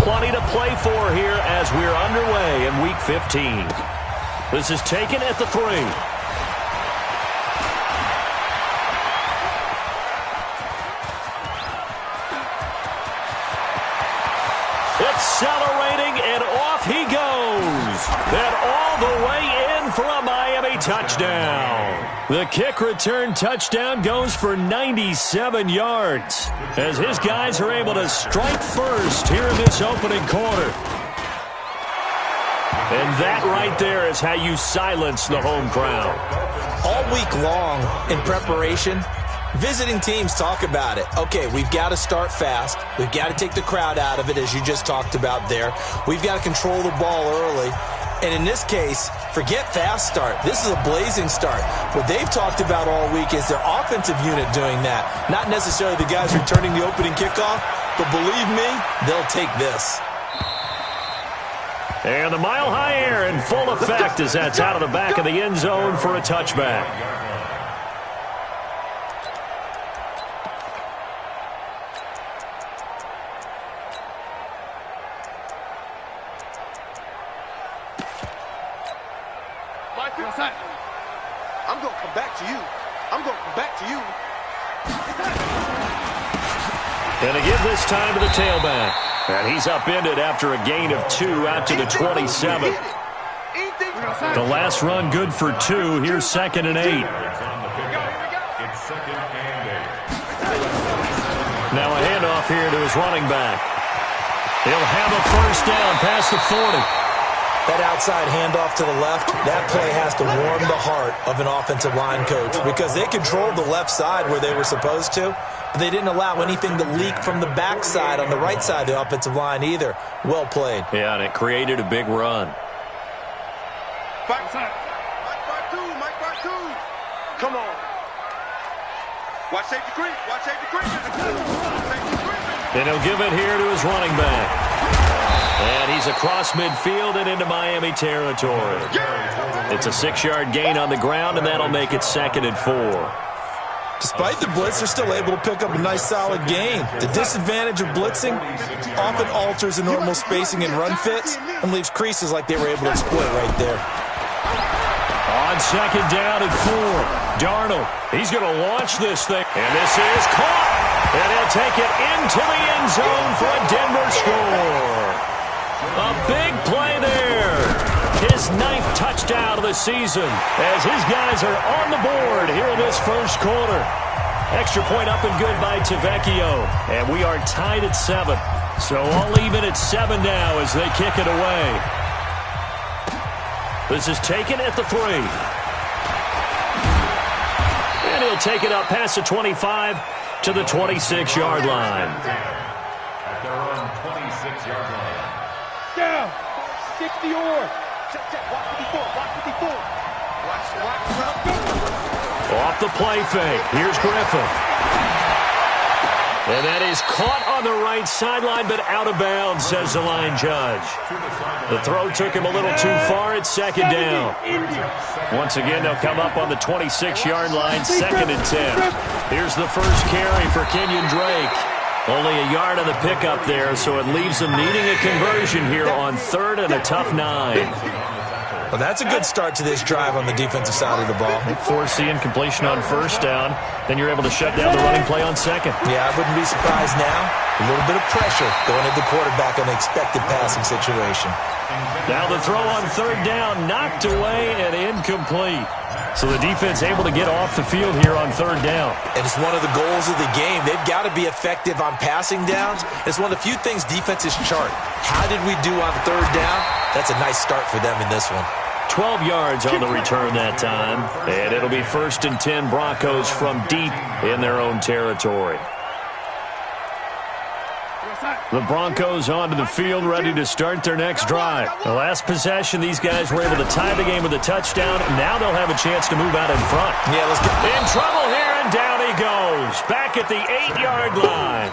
plenty to play for here as we're underway in Week 15. This is taken at the 3. Accelerating, and off he goes. And all the way in for a Miami touchdown. The kick return touchdown goes for 97 yards as his guys are able to strike first here in this opening quarter. And that right there is how you silence the home crowd. All week long in preparation, visiting teams talk about it. Okay, we've got to start fast. We've got to take the crowd out of it, as you just talked about there. We've got to control the ball early. And in this case, forget fast start. This is a blazing start. What they've talked about all week is their offensive unit doing that. Not necessarily the guys returning the opening kickoff, but believe me, they'll take this. And the mile-high air in full effect as that's out of the back of the end zone for a touchback. I'm going to come back to you. I'm going to come back to you. And to give this time to the tailback. And he's upended after a gain of 2 out to the 27. The last run good for 2. Here's 2nd and 8. Now a handoff here to his running back. He'll have a first down past the 40. That outside handoff to the left, that play has to warm the heart of an offensive line coach because they controlled the left side where they were supposed to, but they didn't allow anything to leak from the backside on the right side of the offensive line either. Well played. Yeah, and it created a big run. Mike Bartu. Come on. Watch safety creep. Watch safety creep. And he'll give it here to his running back. And he's across midfield and into Miami territory. It's a 6-yard gain on the ground, and that'll make it 2nd and 4. Despite the blitz, they're still able to pick up a nice solid gain. The disadvantage of blitzing often alters the normal spacing and run fits and leaves creases like they were able to exploit right there. On 2nd down and 4, Darnold, he's going to launch this thing. And this is caught. And he'll take it into the end zone for a Denver score. A big play there. His 9th touchdown of the season as his guys are on the board here in this first quarter. Extra point up and good by Tavecchio. And we are tied at 7. So all even at 7 now as they kick it away. This is taken at the 3. And he'll take it up past the 25 to the 26-yard line. At their own 26-yard line. Down. 60 or. Check. Watch 54. Watch 54. Watch. Off the play fake. Here's Griffin. And that is caught on the right sideline, but out of bounds, says the line judge. The throw took him a little too far. It's 2nd down. Once again, they'll come up on the 26-yard line, 2nd and 10. Here's the first carry for Kenyon Drake. Only a yard on the pickup there, so it leaves them needing a conversion here on 3rd and a tough 9. Well, that's a good start to this drive on the defensive side of the ball. Force the incompletion on 1st down. Then you're able to shut down the running play on 2nd. Yeah, I wouldn't be surprised now. A little bit of pressure going at the quarterback in an expected passing situation. Now the throw on 3rd down, knocked away and incomplete. So the defense able to get off the field here on 3rd down. And it's one of the goals of the game. They've got to be effective on passing downs. It's one of the few things defenses chart. How did we do on 3rd down? That's a nice start for them in this one. 12 yards on the return that time. And it'll be 1st and 10 Broncos from deep in their own territory. The Broncos onto the field, ready to start their next drive. The last possession, these guys were able to tie the game with a touchdown. Now they'll have a chance to move out in front. Yeah, let's get in trouble here, and down he goes. Back at the 8-yard line.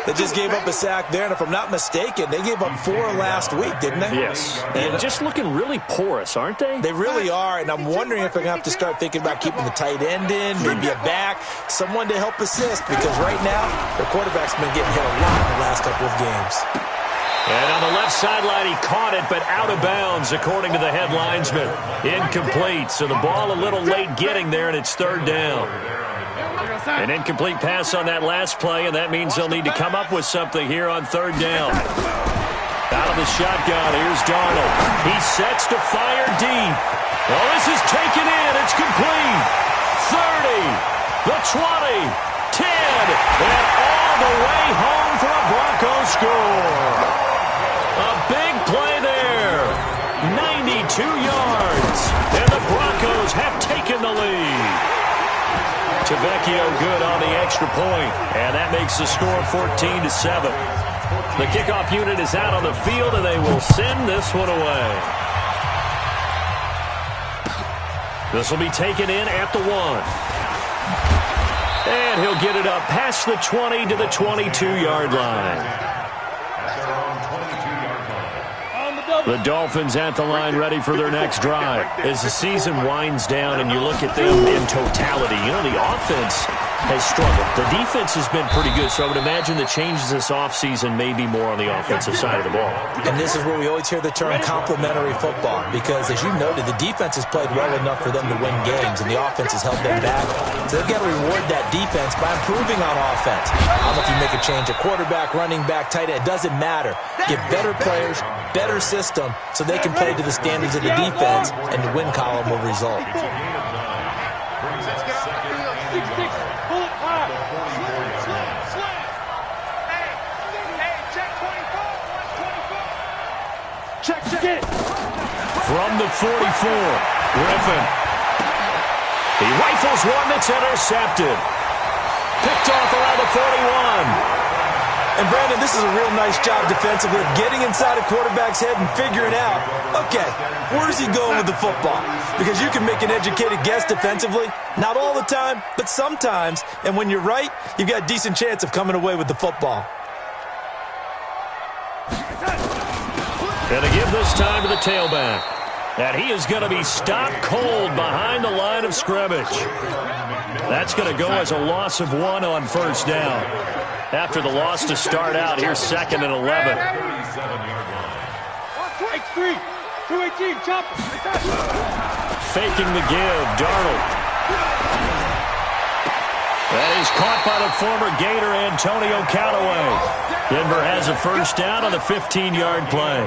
They just gave up a sack there, and if I'm not mistaken, they gave up 4 last week, didn't they? Yes. And just looking really porous, aren't they? They really are, and I'm wondering if they're going to have to start thinking about keeping the tight end in, maybe a back, someone to help assist, because right now, their quarterback's been getting hit a lot in the last couple of games. sideline. He caught it, but out of bounds, according to the head linesman. Incomplete. So the ball a little late getting there, and it's third down. An incomplete pass on that last play, and that means they'll need to come up with something here on third down. Out of the shotgun, here's Darnold. He sets to fire deep. Well, this is taken in. It's complete. 30, the 20, 10, and all the way home for a Broncos score. A big play there. 92 yards, and the Broncos have taken the lead. Tavecchio good on the extra point, and that makes the score 14-7. The kickoff unit is out on the field, and they will send this one away. This will be taken in at the 1. And he'll get it up past the 20 to the 22-yard line. The Dolphins at the line ready for their next drive. As the season winds down and you look at them in totality, you know, the offense has struggled. The defense has been pretty good, so I would imagine the changes this offseason may be more on the offensive side of the ball. And this is where we always hear the term complementary football, because as you noted, the defense has played well enough for them to win games, and the offense has held them back. So they've got to reward that defense by improving on offense. I don't know if you make a change at quarterback, running back, tight end, it doesn't matter. Give better players, better system, so they can play to the standards of the defense, and the win column will result. From the 44, Griffin. He rifles one that's intercepted. Picked off around the 41. And Brandon, this is a real nice job defensively of getting inside a quarterback's head and figuring out, okay, where's he going with the football? Because you can make an educated guess defensively. Not all the time, but sometimes. And when you're right, you've got a decent chance of coming away with the football. Going to give this time to the tailback. And he is going to be stopped cold behind the line of scrimmage. That's going to go as a loss of 1 on first down. After the loss to start out, here's 2nd and 11. X3, 218, chopper. Faking the give, Darnold. That is caught by the former Gator Antonio Callaway. Denver has a first down on the 15-yard play.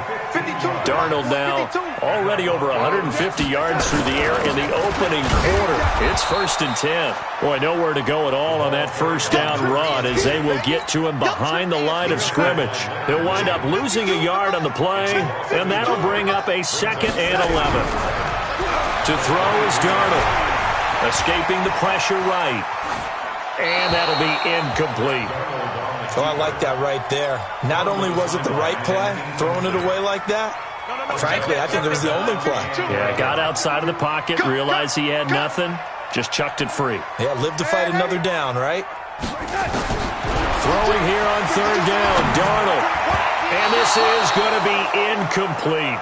Darnold now already over 150 yards through the air in the opening quarter. It's 1st and 10. Boy, nowhere to go at all on that first down run as they will get to him behind the line of scrimmage. He'll wind up losing a yard on the play, and that'll bring up a 2nd and 11. To throw is Darnold, escaping the pressure right. And that'll be incomplete. Oh, I like that right there. Not only was it the right play, throwing it away like that, frankly, I think it was the only play. Yeah, got outside of the pocket, realized he had nothing, just chucked it free. Yeah, live to fight another down, right? Throwing here on third down, Darnold. And this is going to be incomplete.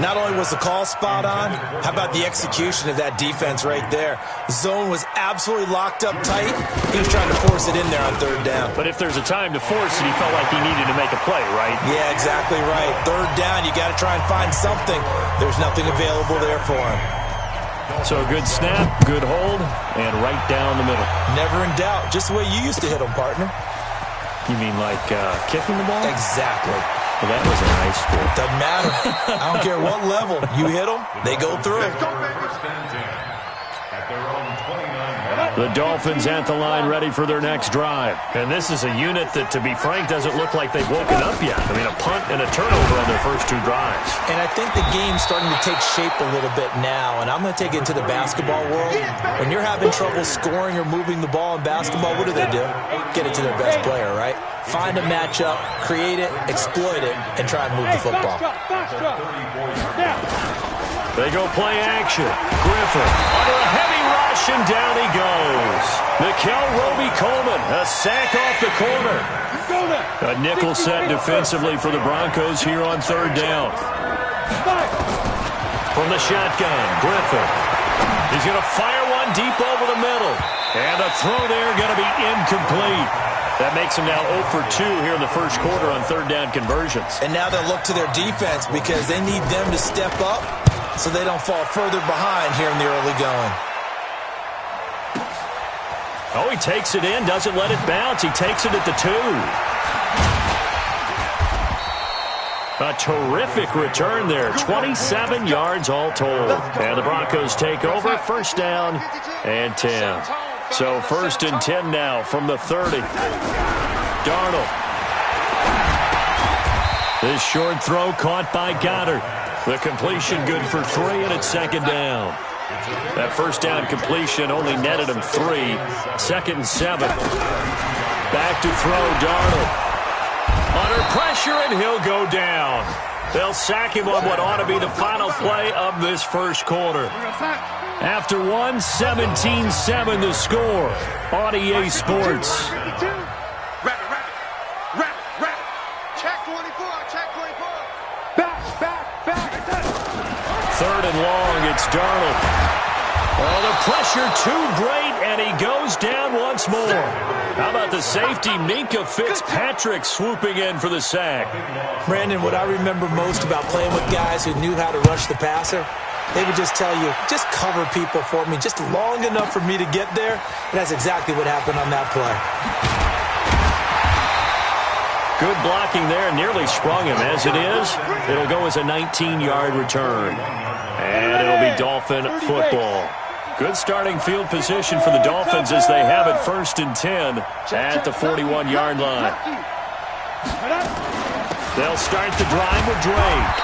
Not only was the call spot on, how about the execution of that defense right there? The zone was absolutely locked up tight. He was trying to force it in there on third down. But if there's a time to force it, he felt like he needed to make a play, right? Yeah, exactly right. Third down, you got to try and find something. There's nothing available there for him. So a good snap, good hold, and right down the middle. Never in doubt. Just the way you used to hit them, partner. You mean like kicking the ball? Exactly. Well, that was in high school. Doesn't matter. I don't care what level. You hit them, they go through. The Dolphins at the line ready for their next drive. And this is a unit that, to be frank, doesn't look like they've woken up yet. I mean, a punt and a turnover on their first 2 drives. And I think the game's starting to take shape a little bit now, and I'm going to take it into the basketball world. When you're having trouble scoring or moving the ball in basketball, what do? Get it to their best player, right? Find a matchup, create it, exploit it, and try and move the football. They go play action. Griffin under a heavy rush, and down he goes. Nickel Roby-Coleman, a sack off the corner. A nickel set defensively for the Broncos here on third down. From the shotgun, Griffin. He's going to fire one deep over the middle. And the throw there going to be incomplete. That makes them now 0 for 2 here in the first quarter on third down conversions. And now they'll look to their defense because they need them to step up so they don't fall further behind here in the early going. Oh, he takes it in, doesn't let it bounce. He takes it at the 2. A terrific return there. 27 yards all told. And the Broncos take over. First down and 10. So first and 10 now from the 30. Darnold. This short throw caught by Goddard. The completion good for 3, and it's second down. That first down completion only netted him 3. Second and 7. Back to throw, Darnold. Under pressure, and he'll go down. They'll sack him on what ought to be the final play of this first quarter. After 1, 17-7 the score on EA Sports. Third and long, it's Darnold. Oh, the pressure too great, and he goes down once more. How about the safety, Minka Fitzpatrick, swooping in for the sack? Brandon, what I remember most about playing with guys who knew how to rush the passer, they would just tell you, just cover people for me, just long enough for me to get there. And that's exactly what happened on that play. Good blocking there, nearly sprung him. As it is, it'll go as a 19-yard return. And it'll be Dolphin football. Good starting field position for the Dolphins as they have it first and 10 at the 41-yard line. They'll start the drive with Drake.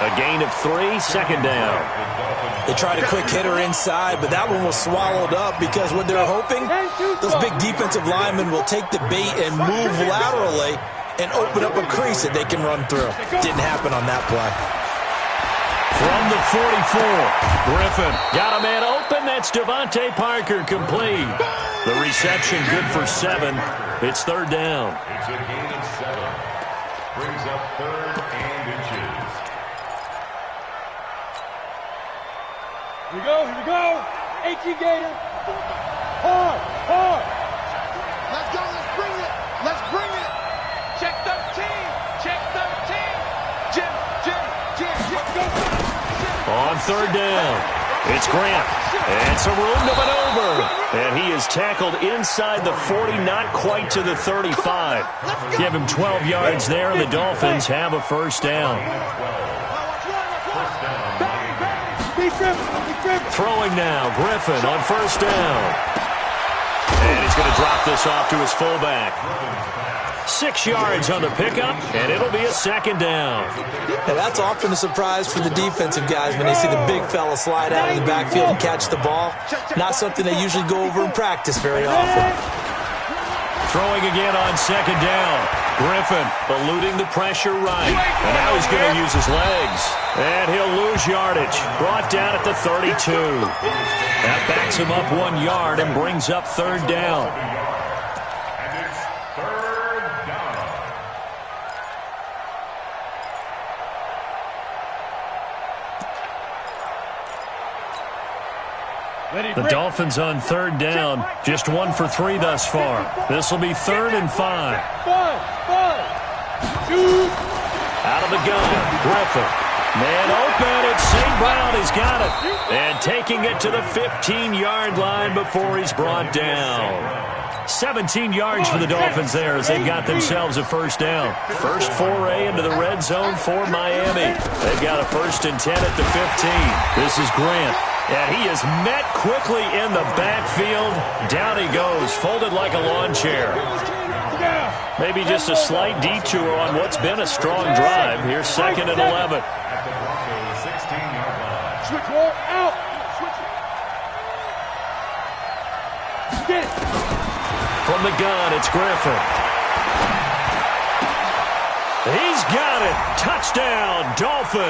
A gain of 3, second down. They tried a quick hitter inside, but that one was swallowed up because what they're hoping, those big defensive linemen will take the bait and move laterally and open up a crease that they can run through. Didn't happen on that play. From the 44, Griffin got a man open. That's Devontae Parker, complete. The reception good for 7. It's third down. It's a gain of 7. Brings up 3rd and inches. Here we go. 18 Gator. Hard. Let's go, let's bring it. Check 13. Jim. On third down, it's Grant. And some room to maneuver. And he is tackled inside the 40, not quite to the 35. Give him 12 yards there, and the Dolphins have a first down. Throwing now, Griffin on first down. And he's going to drop this off to his fullback. 6 yards on the pickup, and it'll be a second down. Now that's often a surprise for the defensive guys when they see the big fella slide out of the backfield and catch the ball. Not something they usually go over in practice very often. Throwing again on second down. Griffin eluding the pressure right. And now he's going to use his legs. And he'll lose yardage. Brought down at the 32. That backs him up 1 yard and brings up third down. And it's third down. The Dolphins on third down. Just 1 for 3 thus far. This will be 3rd and 5. Out of the gun, Griffin. Man open, it's St. Brown. He's got it. And taking it to the 15-yard line before he's brought down. 17 yards for the Dolphins there as they've got themselves a first down. First foray into the red zone for Miami. They've got a first and 10 at the 15. This is Grant. And he is met quickly in the backfield. Down he goes, folded like a lawn chair. Maybe just a slight detour on what's been a strong drive. Here's 2nd and 11. At the Broncos' 16-yard line. Switch roll out. Get it. From the gun, it's Griffin. He's got it. Touchdown, Dolphins.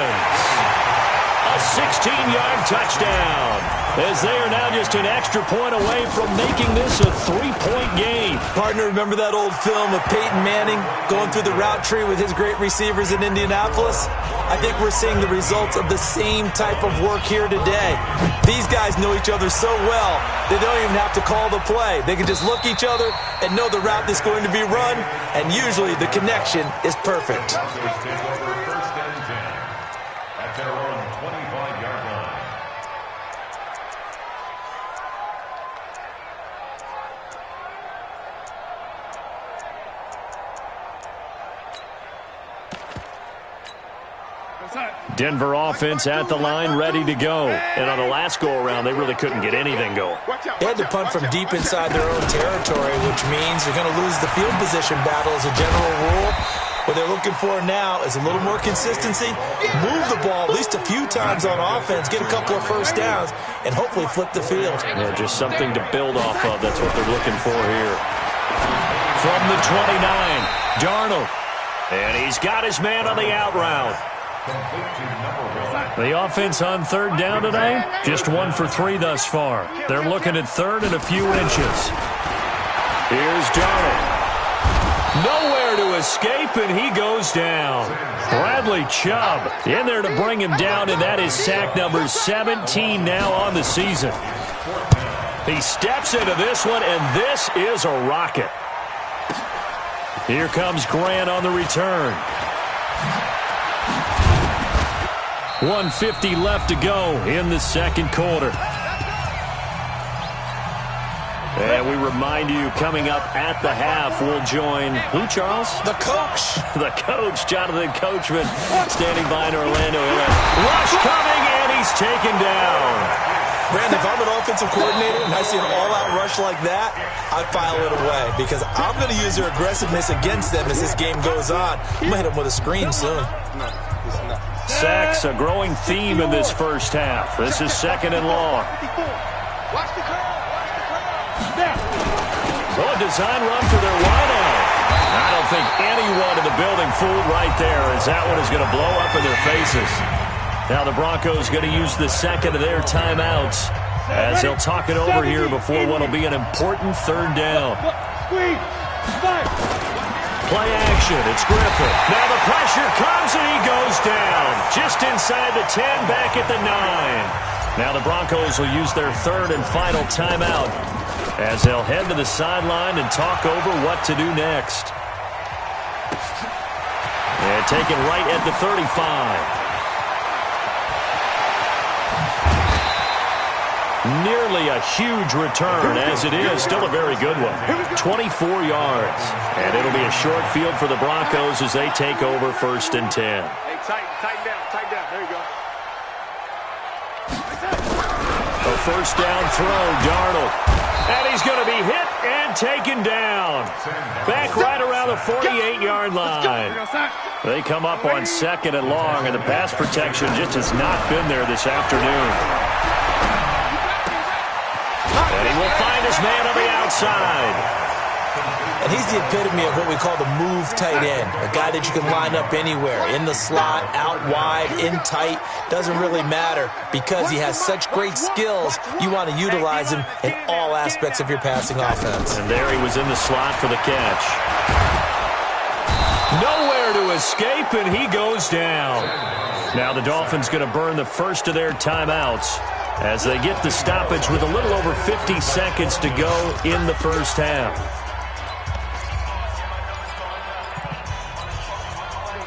A 16-yard touchdown, as they are now just an extra point away from making this a 3-point game. Partner, remember that old film of Peyton Manning going through the route tree with his great receivers in Indianapolis? I think we're seeing the results of the same type of work here today. These guys know each other so well, they don't even have to call the play. They can just look each other and know the route that's going to be run, and usually the connection is perfect. First and 10 at their own 25-yard line. Denver offense at the line, ready to go. And on the last go-around, they really couldn't get anything going. They had to punt from deep inside their own territory, which means they're going to lose the field position battle as a general rule. What they're looking for now is a little more consistency, move the ball at least a few times on offense, get a couple of first downs, and hopefully flip the field. Yeah, just something to build off of. That's what they're looking for here. From the 29, Darnold. And he's got his man on the out route. The offense on third down today, just 1 for 3 thus far. They're looking at third and a few inches. Here's Darnold. Nowhere to escape, and he goes down. Bradley Chubb in there to bring him down, and that is sack number 17 now on the season. He steps into this one, and this is a rocket. Here comes Grant on the return. 1:50 left to go in the second quarter. And we remind you, coming up at the half, we'll join who, Charles? The coach. The coach, Jonathan Coachman, standing by in Orlando. Rush coming, and he's taken down. Brandon, if I'm an offensive coordinator and I see an all-out rush like that, I file it away because I'm going to use their aggressiveness against them as this game goes on. I'm going to hit them with a screen soon. Sacks, a growing theme in this first half. This is second and long. Watch the curl. So a design run for their wideout. I don't think anyone in the building fooled right there, as that one is going to blow up in their faces. Now the Broncos going to use the second of their timeouts as they'll talk it over here before what will be an important third down. Play action. It's Griffin. Now the pressure comes and he goes down. Just inside the 10, back at the 9. Now the Broncos will use their third and final timeout as they'll head to the sideline and talk over what to do next. And taken right at the 35. Nearly a huge return, as it is still a very good one. 24 yards. And it'll be a short field for the Broncos as they take over first and 10. Hey, tighten down. There you go. A first down throw, Darnold. And he's going to be hit and taken down. Back right around the 48-yard line. They come up on second and long, and the pass protection just has not been there this afternoon. And he will find his man on the outside. And he's the epitome of what we call the move tight end. A guy that you can line up anywhere. In the slot, out wide, in tight. Doesn't really matter because he has such great skills. You want to utilize him in all aspects of your passing offense. And there he was in the slot for the catch. Nowhere to escape, and he goes down. Now the Dolphins going to burn the first of their timeouts as they get the stoppage with a little over 50 seconds to go in the first half.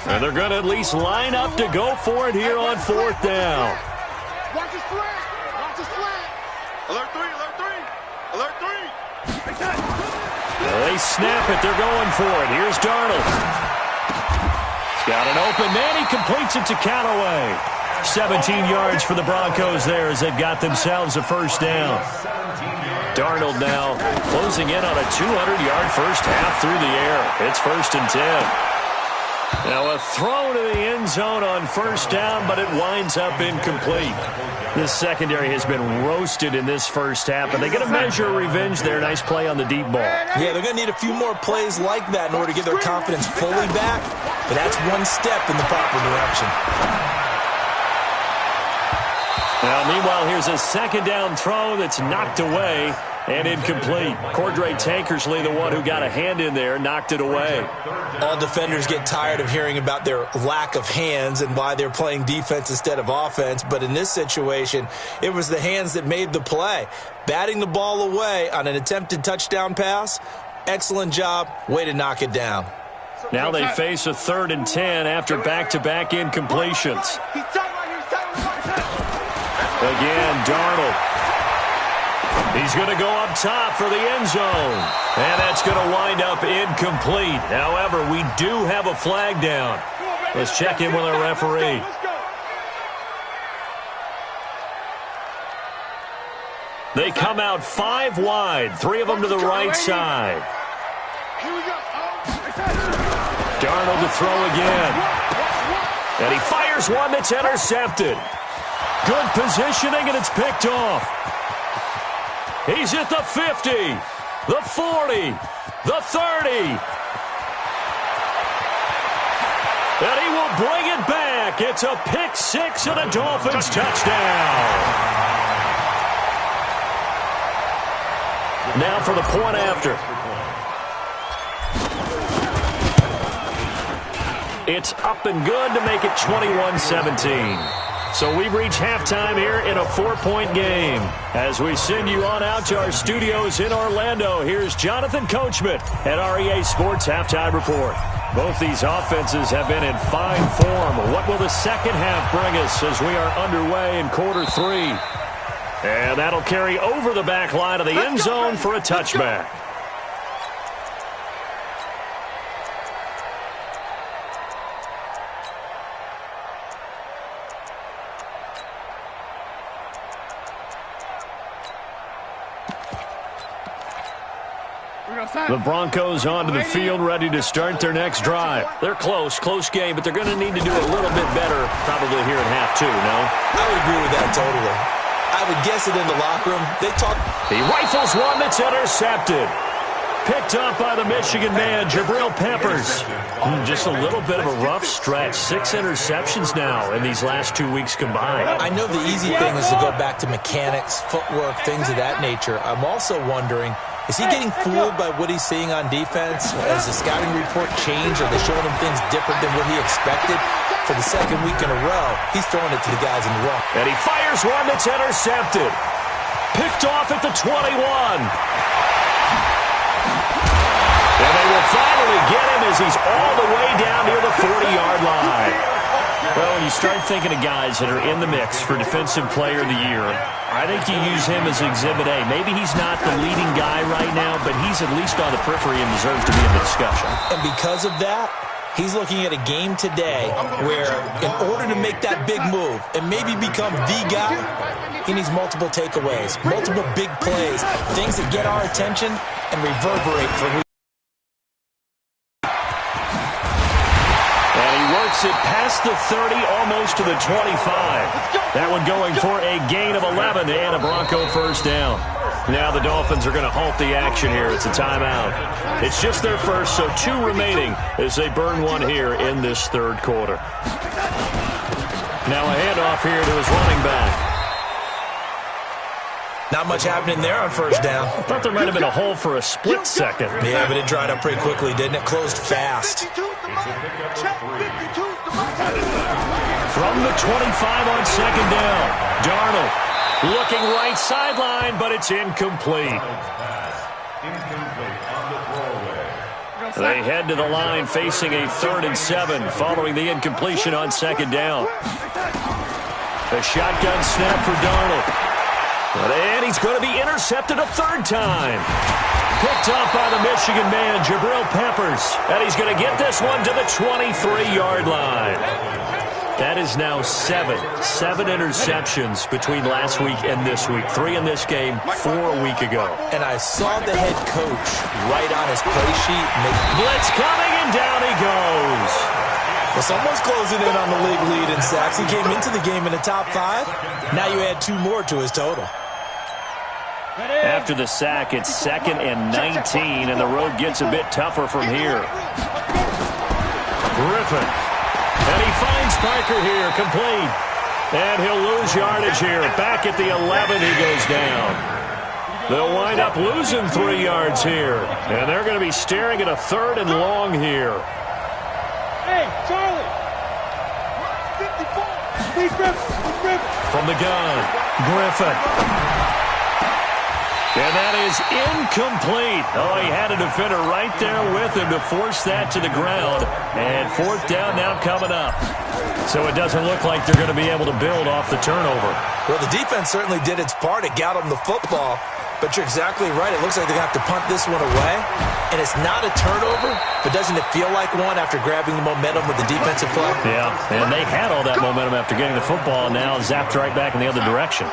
And they're going to at least line up to go for it here on fourth down. Watch the slant. Watch the slant. Alert 3. Alert 3. They snap it. They're going for it. Here's Darnold. He's got an open man. He completes it to Callaway. 17 yards for the Broncos there as they've got themselves a first down. Darnold now closing in on a 200-yard first half through the air. It's first and 10. Now a throw to the end zone on first down, but it winds up incomplete. This secondary has been roasted in this first half, and they get a measure of revenge there. Nice play on the deep ball. Yeah, they're going to need a few more plays like that in order to get their confidence fully back, but that's one step in the proper direction. Now, meanwhile, here's a second down throw that's knocked away and incomplete. Cordray Tankersley, the one who got a hand in there, knocked it away. All defenders get tired of hearing about their lack of hands and why they're playing defense instead of offense, but in this situation, it was the hands that made the play. Batting the ball away on an attempted touchdown pass, excellent job, way to knock it down. Now they face a 3rd and 10 after back-to-back incompletions. Again, Darnold. He's going to go up top for the end zone. And that's going to wind up incomplete. However, we do have a flag down. Let's check in with our referee. They come out 5 wide, 3 of them to the right side. Darnold to throw again. And he fires one that's intercepted. Good positioning, and it's picked off. He's at the 50, the 40, the 30. And he will bring it back. It's a pick 6 and a Dolphins touchdown. Now for the point after. It's up and good to make it 21-17. So we've reached halftime here in a 4-point game. As we send you on out to our studios in Orlando, here's Jonathan Coachman at REA Sports Halftime Report. Both these offenses have been in fine form. What will the second half bring us as we are underway in quarter 3? And that'll carry over the back line of the end zone for a touchback. The Broncos onto the field, ready to start their next drive. They're close game, but they're going to need to do a little bit better probably here in half 2, no? I would agree with that totally. I would guess it in the locker room. He rifles one that's intercepted. Picked up by the Michigan man, Jabril Peppers. Just a little bit of a rough stretch. 6 interceptions now in these last 2 weeks combined. I know the easy thing is to go back to mechanics, footwork, things of that nature. I'm also wondering, is he getting fooled by what he's seeing on defense? Has the scouting report changed? Are they showing him things different than what he expected? For the second week in a row, he's throwing it to the guys in the wrong. And he fires one that's intercepted. Picked off at the 21. And they will finally get him as he's all the way down near the 40-yard line. Well, when you start thinking of guys that are in the mix for Defensive Player of the Year, I think you use him as Exhibit A. Maybe he's not the leading guy right now, but he's at least on the periphery and deserves to be in the discussion. And because of that, he's looking at a game today where in order to make that big move and maybe become the guy, he needs multiple takeaways, multiple big plays, things that get our attention and reverberate for weeks. It past the 30, almost to the 25. That one going for a gain of 11 and a Bronco first down. Now the Dolphins are going to halt the action here. It's a timeout. It's just their first, so 2 remaining as they burn one here in this third quarter. Now a handoff here to his running back. Not much happening there on first down. I thought there might have been a hole for a split second. Yeah, but it dried up pretty quickly, didn't it? Closed fast. From the 25 on second down, Darnold looking right sideline, but it's incomplete. They head to the line facing a 3rd and 7 following the incompletion on second down. A shotgun snap for Darnold. And he's going to be intercepted a 3rd time. Picked up by the Michigan man, Jabril Peppers. And he's going to get this one to the 23-yard line. That is now 7 interceptions between last week and this week. 3 in this game, 4 a week ago. And I saw the head coach right on his play sheet. Blitz coming, and down he goes. Well, someone's closing in on the league lead in sacks. He came into the game in the top 5. Now you add 2 more to his total. After the sack, it's 2nd and 19, and the road gets a bit tougher from here. Griffin. And he finds Parker here, complete. And he'll lose yardage here. Back at the 11, he goes down. They'll wind up losing 3 yards here. And they're going to be staring at a 3rd and long here. Hey, Charlie. 54. Griffin. From the gun, Griffin. And that is incomplete. Oh, he had a defender right there with him to force that to the ground. And 4th down now coming up. So it doesn't look like they're going to be able to build off the turnover. Well, the defense certainly did its part. It got them the football. But you're exactly right. It looks like they're going to have to punt this one away. And it's not a turnover, but doesn't it feel like one after grabbing the momentum with the defensive play? Yeah, and they had all that momentum after getting the football, and now zapped right back in the other direction.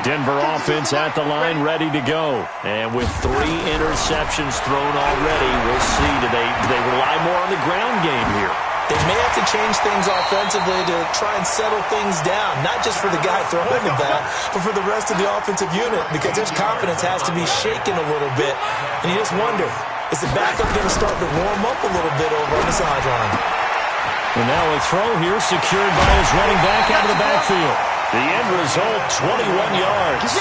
Denver offense at the line, ready to go. And with 3 interceptions thrown already, we'll see, do they rely more on the ground game here? They may have to change things offensively to try and settle things down, not just for the guy throwing the ball, but for the rest of the offensive unit, because their confidence has to be shaken a little bit. And you just wonder, is the backup going to start to warm up a little bit over on the sideline? And now a throw here secured by his running back out of the backfield. The end result, 21 yards.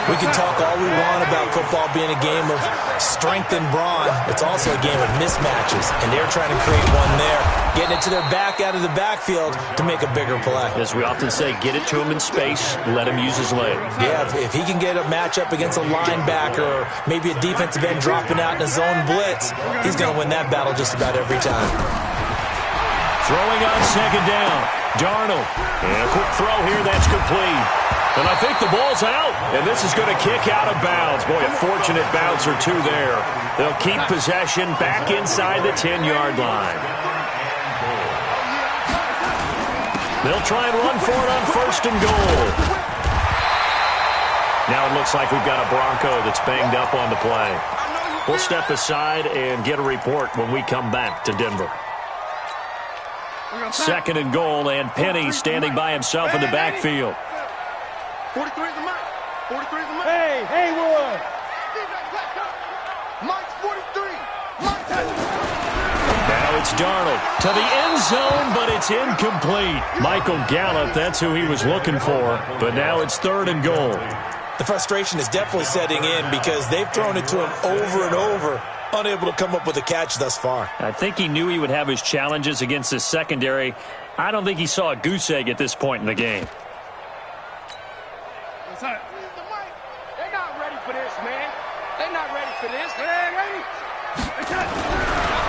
We can talk all we want about football being a game of strength and brawn. It's also a game of mismatches, and they're trying to create one there, getting it to their back out of the backfield to make a bigger play. As we often say, get it to him in space, let him use his legs. Yeah, if he can get a matchup against a linebacker or maybe a defensive end dropping out in a zone blitz, he's going to win that battle just about every time. Throwing on 2nd down. Darnold. And a quick throw here, that's complete. And I think the ball's out. And this is going to kick out of bounds. Boy, a fortunate bounce or 2 there. They'll keep possession back inside the 10-yard line. They'll try and run for it on 1st and goal. Now it looks like we've got a Bronco that's banged up on the play. We'll step aside and get a report when we come back to Denver. 2nd and goal, and Penny standing by himself in the backfield. 43 is the mark. 43 is the mark. Hey, Haywood. Mike's 43. Mike's Now it's Darnold to the end zone, but it's incomplete. Michael Gallup, that's who he was looking for, but now it's 3rd and goal. The frustration is definitely setting in because they've thrown it to him over and over, unable to come up with a catch thus far. I think he knew he would have his challenges against his secondary. I don't think he saw a goose egg at this point in the game. They're not ready for this, man. They're not ready for this. They ain't ready.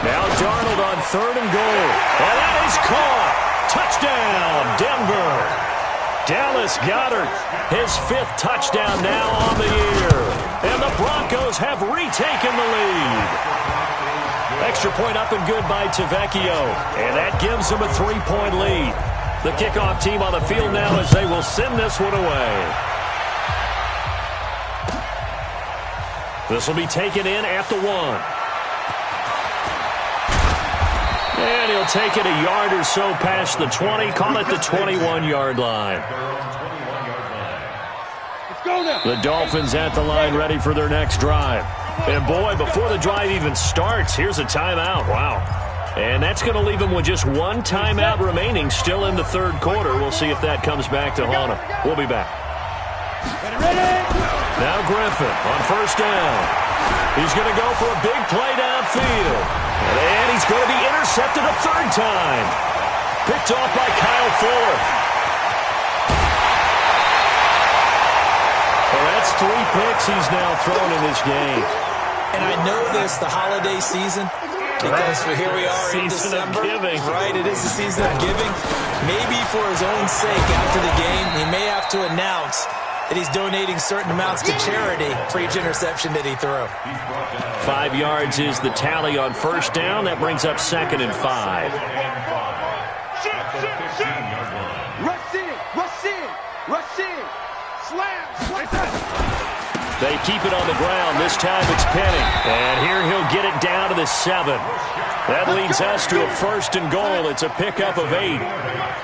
Now Darnold on 3rd and goal. And that is caught. Touchdown, Denver. Dallas Goedert, his 5th touchdown now on the year. And the Broncos have retaken the lead. Extra point up and good by Tavecchio. And that gives them a 3-point lead. The kickoff team on the field now as they will send this one away. This will be taken in at the 1. And he'll take it a yard or so past the 20, call it the 21-yard line. Let's go now. The Dolphins at the line ready for their next drive. And boy, before the drive even starts, here's a timeout. Wow. And that's going to leave them with just 1 timeout remaining still in the 3rd quarter. We'll see if that comes back to haunt them. We'll be back. Ready? Now Griffin on 1st down. He's going to go for a big play downfield. And he's going to be intercepted a 3rd time. Picked off by Kyle Fuller. Well, that's 3 picks he's now thrown in this game. And I know this, the holiday season, because here we are in December. Giving. Right, it is the season of giving. Maybe for his own sake after the game, he may have to announce that he's donating certain amounts to charity for each interception that he threw. 5 yards is the tally on 1st down. That brings up 2nd and 5. Rush in. Rush in. Rush in. Slam. They keep it on the ground. This time it's Penny. And here he'll get it down to the 7. That leads us to a 1st and goal. It's a pickup of 8.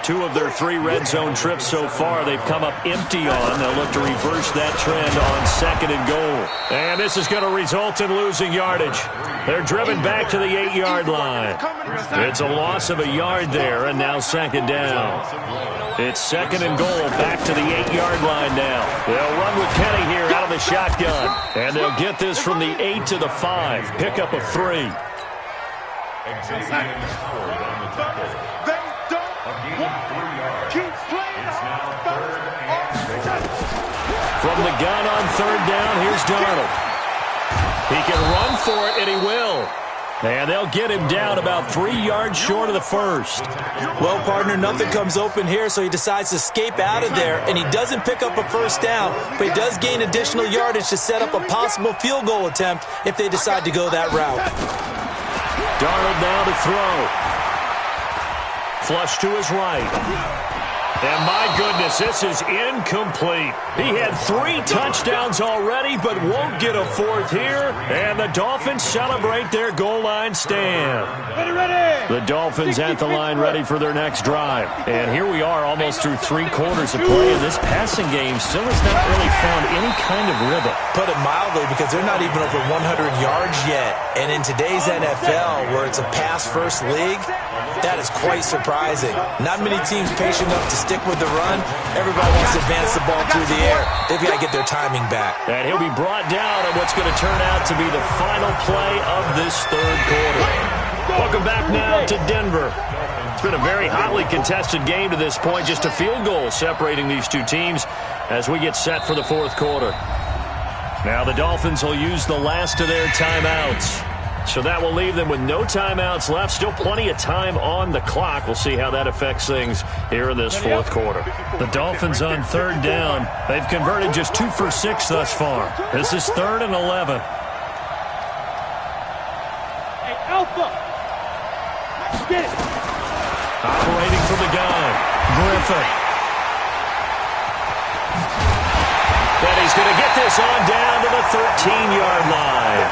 2 of their 3 red zone trips so far they've come up empty on. They'll look to reverse that trend on 2nd and goal. And this is going to result in losing yardage. They're driven back to the 8-yard line. It's a loss of a yard there, and now 2nd down. It's 2nd and goal, back to the 8-yard line now. They'll run with Kenny here out of the shotgun. And they'll get this from the 8 to the 5. Pickup of 3. They don't keep playing From the gun on 3rd down, here's Darnold. He can run for it, and he will. And they'll get him down about 3 yards short of the 1st. Well, partner, nothing comes open here, so he decides to escape out of there, and he doesn't pick up a 1st down, but he does gain additional yardage to set up a possible field goal attempt if they decide to go that route. Darnold now to throw. Flush to his right. And my goodness, this is incomplete. He had 3 touchdowns already, but won't get a 4th here. And the Dolphins celebrate their goal line stand. The Dolphins at the line ready for their next drive. And here we are almost through 3 quarters of play, and this passing game still has not really found any kind of rhythm. Put it mildly, because they're not even over 100 yards yet. And in today's NFL, where it's a pass-first league, that is quite surprising. Not many teams patient enough to stick with the run. Everybody wants to advance the ball through the air. They've got to get their timing back. And he'll be brought down on what's going to turn out to be the final play of this 3rd quarter. Welcome back now to Denver. It's been a very hotly contested game to this point. Just a field goal separating these 2 teams as we get set for the 4th quarter. Now the Dolphins will use the last of their timeouts. So that will leave them with no timeouts left. Still plenty of time on the clock. We'll see how that affects things here in this 4th quarter. The Dolphins on 3rd down. They've converted just 2 for 6 thus far. This is 3rd and 11. Hey, Alpha! Get it! Operating from the gun. Griffin. And he's going to get this on down to the 13-yard line.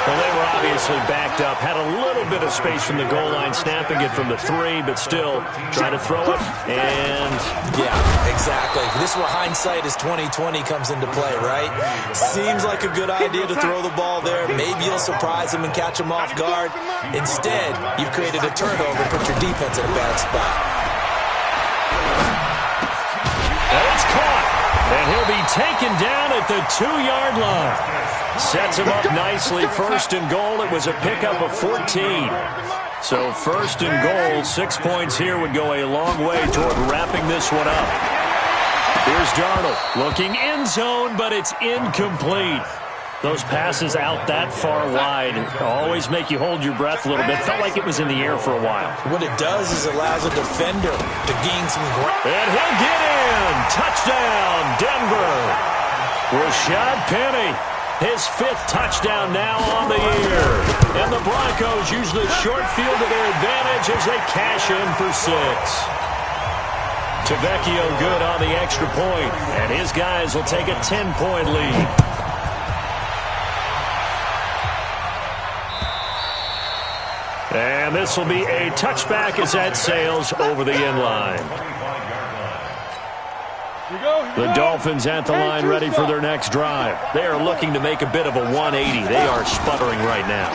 Well, they were obviously backed up, had a little bit of space from the goal line, snapping it from the 3, but still trying to throw it, and... Yeah, exactly. This is where hindsight is 20/20 comes into play, right? Seems like a good idea to throw the ball there. Maybe you'll surprise him and catch him off guard. Instead, you've created a turnover and put your defense in a bad spot. And it's caught, and he'll be taken down at the 2-yard line. Sets him up nicely. 1st and goal. It was a pickup of 14. So 1st and goal, 6 points here would go a long way toward wrapping this one up. Here's Darnold looking end zone, but it's incomplete. Those passes out that far wide always make you hold your breath a little bit. Felt like it was in the air for a while. What it does is it allows a defender to gain some ground. And he'll get in. Touchdown, Denver. Rashad Penny. His 5th touchdown now on the year. And the Broncos use the short field to their advantage as they cash in for 6. Tavecchio good on the extra point, and his guys will take a 10-point lead. And this will be a touchback as that sails over the end line. The Dolphins at the line ready for their next drive. They are looking to make a bit of a 180. They are sputtering right now.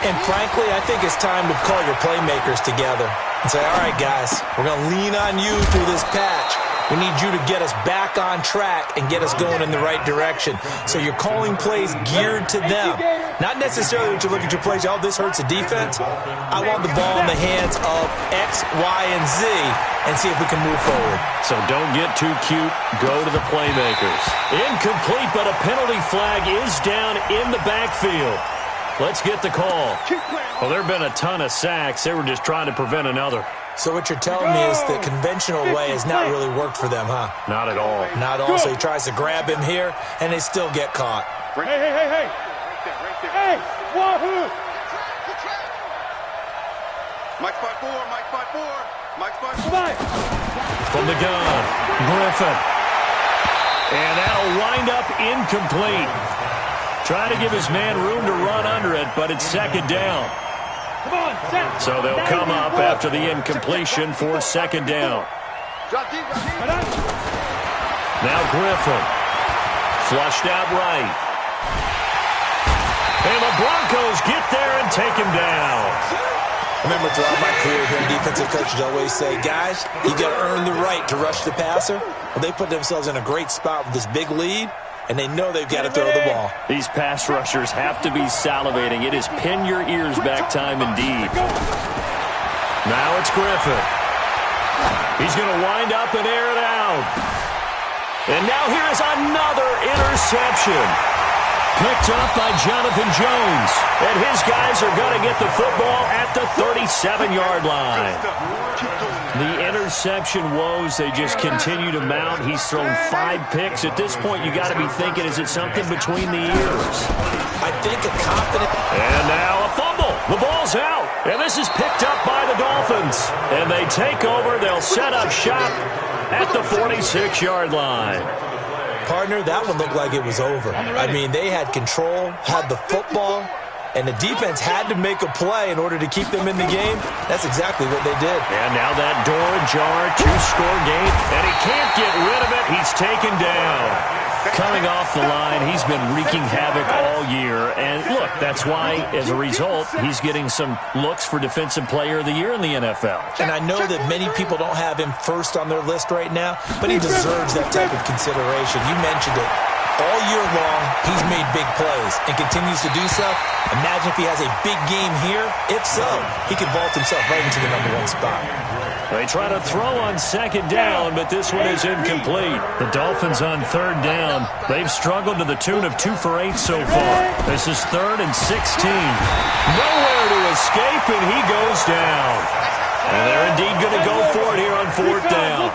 And frankly, I think it's time to call your playmakers together and say, all right, guys, we're going to lean on you through this patch. We need you to get us back on track and get us going in the right direction. So you're calling plays geared to them. Not necessarily that you look at your plays, oh, this hurts the defense. I want the ball in the hands of X, Y, and Z and see if we can move forward. So don't get too cute. Go to the playmakers. Incomplete, but a penalty flag is down in the backfield. Let's get the call. Well, there have been a ton of sacks. They were just trying to prevent another. So what you're telling me is the conventional way has not really worked for them, huh? Not at all. Not at all. So he tries to grab him here, and they still get caught. Hey. Hey, Wahoo! Mike 5-4, Mike 5-4, Mike 5-4. From the gun, Griffin. And that'll wind up incomplete. Trying to give his man room to run under it, but it's 2nd down. So they'll come up after the incompletion for second down. Now Griffin. Flushed out right. And the Broncos get there and take him down. I remember throughout my career here, defensive coaches always say, guys, you got to earn the right to rush the passer. Well, they put themselves in a great spot with this big lead, and they know they've got to throw the ball. These pass rushers have to be salivating. It is pin your ears back time indeed. Now it's Griffin. He's going to wind up and air it out. And now here is another interception. Picked up by Jonathan Jones. And his guys are going to get the football at the 37-yard line. The interception woes, they just continue to mount. He's thrown 5 picks. At this point, you got to be thinking, is it something between the ears? I think a confident... And now a fumble. The ball's out. And this is picked up by the Dolphins. And they take over. They'll set up shop at the 46-yard line. Partner, that one looked like it was over. I mean, they had control, had the football, and the defense had to make a play in order to keep them in the game. That's exactly what they did. And now that door ajar, 2-score game, and he can't get rid of it. He's taken down. Coming off the line, he's been wreaking havoc all year. And look, that's why, as a result, he's getting some looks for Defensive Player of the Year in the NFL. And I know that many people don't have him first on their list right now, but he deserves that type of consideration. You mentioned it. All year long, he's made big plays and continues to do so. Imagine if he has a big game here. If so, he could vault himself right into the #1 spot. They try to throw on second down, but this one is incomplete. The Dolphins on third down. They've struggled to the tune of 2 for 8 so far. This is 3rd and 16. Nowhere to escape, and he goes down. And they're indeed going to go for it here on 4th down.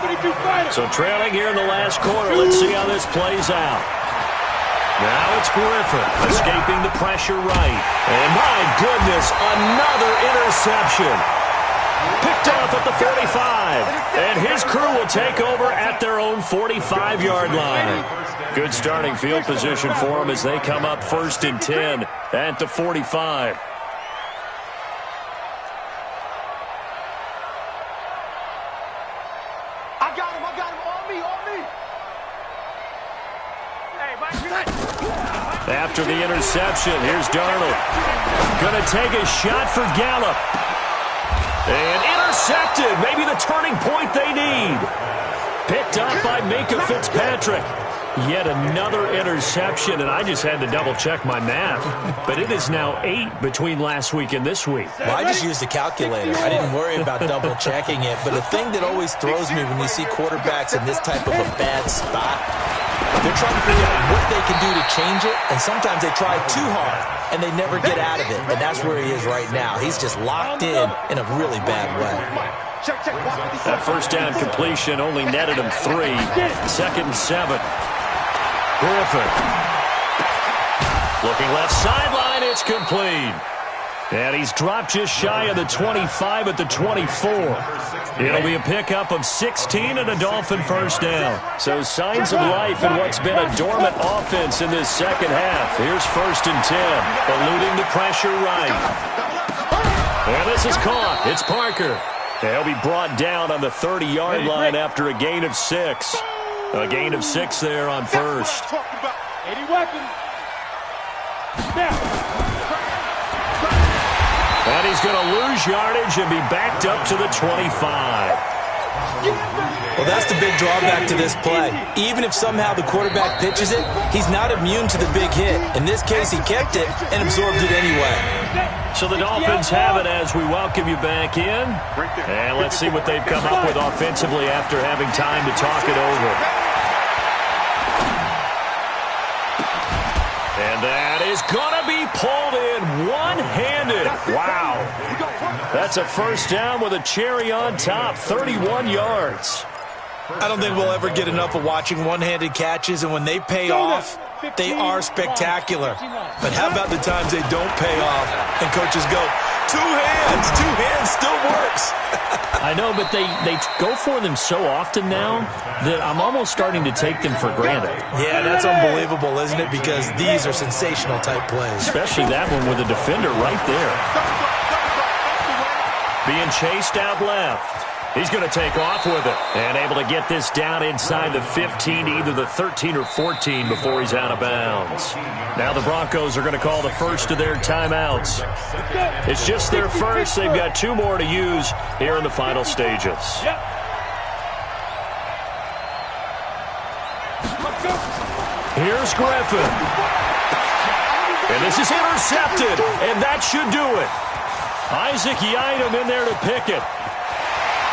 So trailing here in the last quarter. Let's see how this plays out. Now it's Griffin escaping the pressure right. And my goodness, another interception. Picked off at the 45. And his crew will take over at their own 45-yard line. Good starting field position for them as they come up 1st and 10 at the 45. I got him, on me. Hey, Mike, after the interception, here's Darnold. Going to take a shot for Gallup. And intercepted. Maybe the turning point they need. Picked up by Minkah Fitzpatrick. Yet another interception, and I just had to double-check my math. But it is now 8 between last week and this week. Well, I just used a calculator. I didn't worry about double-checking it. But the thing that always throws me when you see quarterbacks in this type of a bad spot, they're trying to figure out what they can do to change it, and sometimes they try too hard, and they never get out of it. And that's where he is right now. He's just locked in a really bad way. That first down completion only netted him 3. 2nd and 7. Griffin. Looking left sideline, it's complete. And he's dropped just shy of the 25 at the 24. It'll be a pickup of 16 and a Dolphin first down. So signs of life in what's been a dormant offense in this second half. Here's 1st and 10, eluding the pressure right. And this is caught. It's Parker. He'll be brought down on the 30-yard line after a gain of 6. A gain of 6 there on 1st. 80 weapons. And he's going to lose yardage and be backed up to the 25. Well, that's the big drawback to this play. Even if somehow the quarterback pitches it, he's not immune to the big hit. In this case, he kept it and absorbed it anyway. So the Dolphins have it as we welcome you back in. And let's see what they've come up with offensively after having time to talk it over. And that is going to be pulled in one-handed. Wow. That's a first down with a cherry on top, 31 yards. I don't think we'll ever get enough of watching one-handed catches, and when they pay off, they are spectacular. But how about the times they don't pay off and coaches go, two hands still works. I know, but they go for them so often now that I'm almost starting to take them for granted. Yeah, that's unbelievable, isn't it? Because these are sensational type plays. Especially that one with a defender right there. being chased out left. He's going to take off with it and able to get this down inside the 15, either the 13 or 14 before he's out of bounds. Now the Broncos are going to call the first of their timeouts. It's just their first. They've got 2 more to use here in the final stages. Here's Griffin. And this is intercepted, and that should do it. Isaac Yiadom in there to pick it.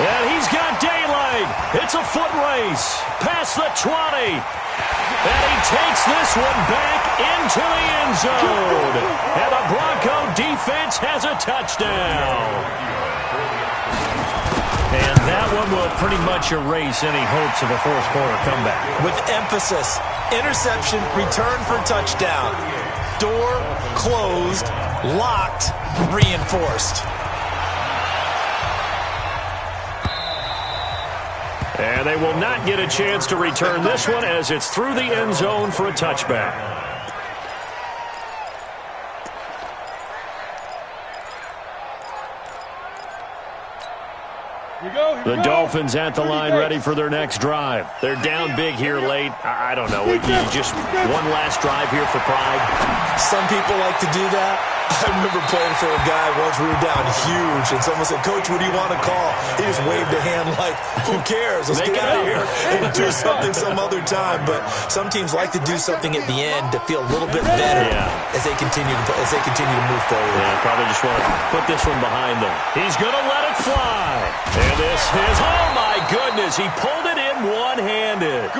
And he's got daylight. It's a foot race past the 20. And he takes this one back into the end zone. And the Bronco defense has a touchdown. And that one will pretty much erase any hopes of a fourth quarter comeback. With emphasis, interception, return for touchdown. Door closed, locked, reinforced. And they will not get a chance to return this one as it's through the end zone for a touchback. The Dolphins at the line ready for their next drive. They're down big here late. I don't know. Just one last drive here for pride. Some people like to do that. I remember playing for a guy once. We were down huge, and someone said, "Coach, what do you want to call?" He just waved a hand like, "Who cares? Let's get out of here and do something some other time." But some teams like to do something at the end to feel a little bit better as they continue to move forward. Yeah, probably just want to put this one behind them. He's going to let it fly. And this is, oh my goodness, he pulled it in one-handed.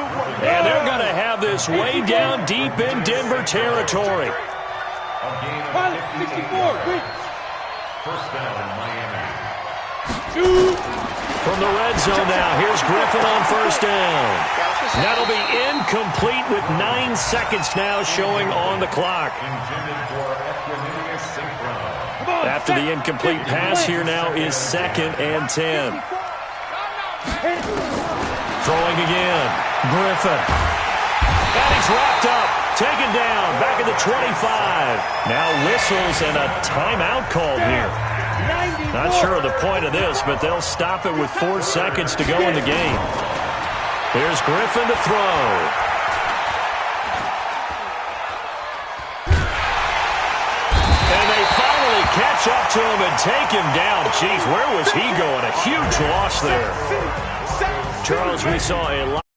And they're going to have this way down deep in Denver territory. Pilot 64, quick. First down, Miami. From the red zone now, here's Griffin on first down. That'll be incomplete with 9 seconds now showing on the clock. After the incomplete pass, here now is 2nd and 10. Throwing again, Griffin. And he's wrapped up. Taken down, back at the 25. Now whistles and a timeout called here. Not sure of the point of this, but they'll stop it with 4 seconds to go in the game. Here's Griffin to throw. And they finally catch up to him and take him down. Jeez, where was he going? A huge loss there. Charles, we saw a lot.